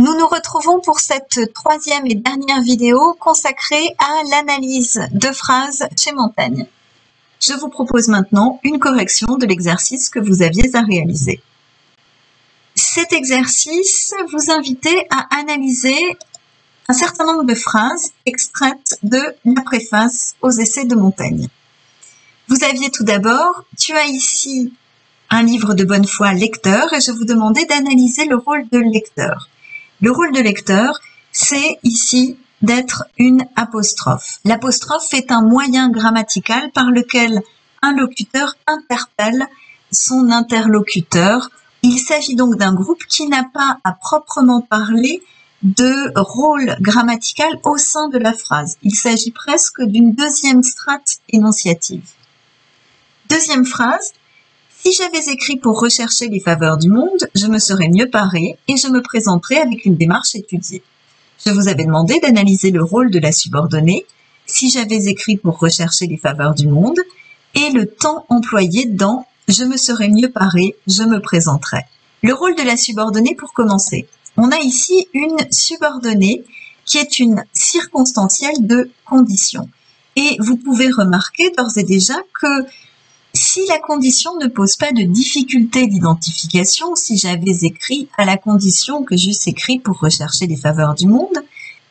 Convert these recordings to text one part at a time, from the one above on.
Nous nous retrouvons pour cette troisième et dernière vidéo consacrée à l'analyse de phrases chez Montaigne. Je vous propose maintenant une correction de l'exercice que vous aviez à réaliser. Cet exercice vous invitait à analyser un certain nombre de phrases extraites de la préface aux essais de Montaigne. Vous aviez tout d'abord, tu as ici un livre de bonne foi lecteur et je vous demandais d'analyser le rôle de lecteur. Le rôle de lecteur, c'est ici d'être une apostrophe. L'apostrophe est un moyen grammatical par lequel un locuteur interpelle son interlocuteur. Il s'agit donc d'un groupe qui n'a pas à proprement parler de rôle grammatical au sein de la phrase. Il s'agit presque d'une deuxième strate énonciative. Deuxième phrase. Si j'avais écrit pour rechercher les faveurs du monde, je me serais mieux parée et je me présenterais avec une démarche étudiée. Je vous avais demandé d'analyser le rôle de la subordonnée, si j'avais écrit pour rechercher les faveurs du monde, et le temps employé dans « je me serais mieux parée, je me présenterais ». Le rôle de la subordonnée pour commencer. On a ici une subordonnée qui est une circonstancielle de condition. Et vous pouvez remarquer d'ores et déjà que si la condition ne pose pas de difficulté d'identification, si j'avais écrit à la condition que j'eusse écrit pour rechercher les faveurs du monde,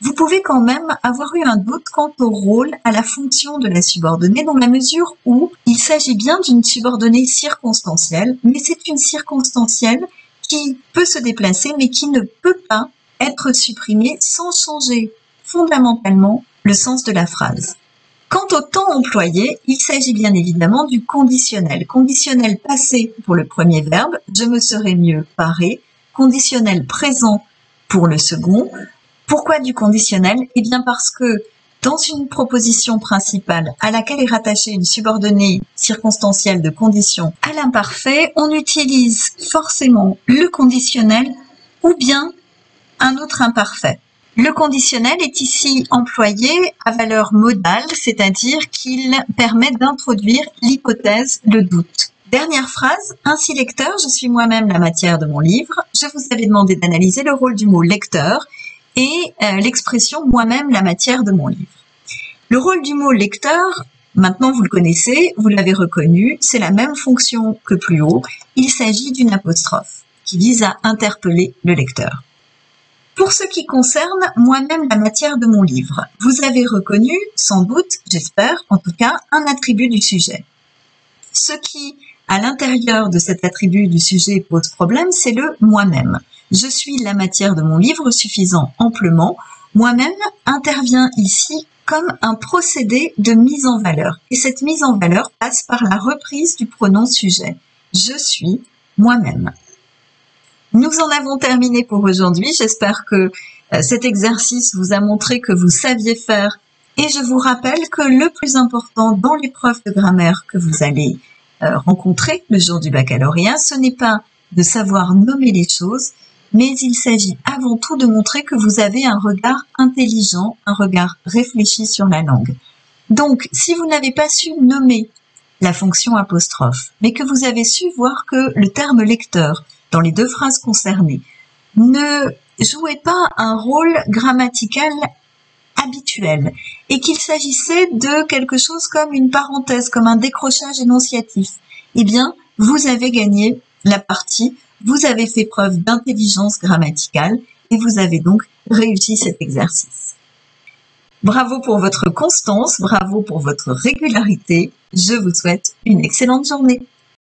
vous pouvez quand même avoir eu un doute quant au rôle, à la fonction de la subordonnée, dans la mesure où il s'agit bien d'une subordonnée circonstancielle, mais c'est une circonstancielle qui peut se déplacer, mais qui ne peut pas être supprimée sans changer fondamentalement le sens de la phrase. Quant au temps employé, il s'agit bien évidemment du conditionnel. Conditionnel passé pour le premier verbe, je me serais mieux paré. Conditionnel présent pour le second. Pourquoi du conditionnel? Eh bien parce que dans une proposition principale à laquelle est rattachée une subordonnée circonstancielle de condition à l'imparfait, on utilise forcément le conditionnel ou bien un autre imparfait. Le conditionnel est ici employé à valeur modale, c'est-à-dire qu'il permet d'introduire l'hypothèse, le doute. Dernière phrase, ainsi lecteur, je suis moi-même la matière de mon livre. Je vous avais demandé d'analyser le rôle du mot lecteur et l'expression moi-même la matière de mon livre. Le rôle du mot lecteur, maintenant vous le connaissez, vous l'avez reconnu, c'est la même fonction que plus haut. Il s'agit d'une apostrophe qui vise à interpeller le lecteur. Pour ce qui concerne moi-même la matière de mon livre, vous avez reconnu, sans doute, j'espère, en tout cas, un attribut du sujet. Ce qui, à l'intérieur de cet attribut du sujet, pose problème, c'est le moi-même. Je suis la matière de mon livre suffisant amplement. Moi-même intervient ici comme un procédé de mise en valeur. Et cette mise en valeur passe par la reprise du pronom sujet. Je suis moi-même. Nous en avons terminé pour aujourd'hui. J'espère que cet exercice vous a montré que vous saviez faire. Et je vous rappelle que le plus important dans l'épreuve de grammaire que vous allez rencontrer le jour du baccalauréat, ce n'est pas de savoir nommer les choses, mais il s'agit avant tout de montrer que vous avez un regard intelligent, un regard réfléchi sur la langue. Donc, si vous n'avez pas su nommer la fonction apostrophe, mais que vous avez su voir que le terme lecteur dans les deux phrases concernées, ne jouait pas un rôle grammatical habituel et qu'il s'agissait de quelque chose comme une parenthèse, comme un décrochage énonciatif, eh bien, vous avez gagné la partie, vous avez fait preuve d'intelligence grammaticale et vous avez donc réussi cet exercice. Bravo pour votre constance, bravo pour votre régularité. Je vous souhaite une excellente journée.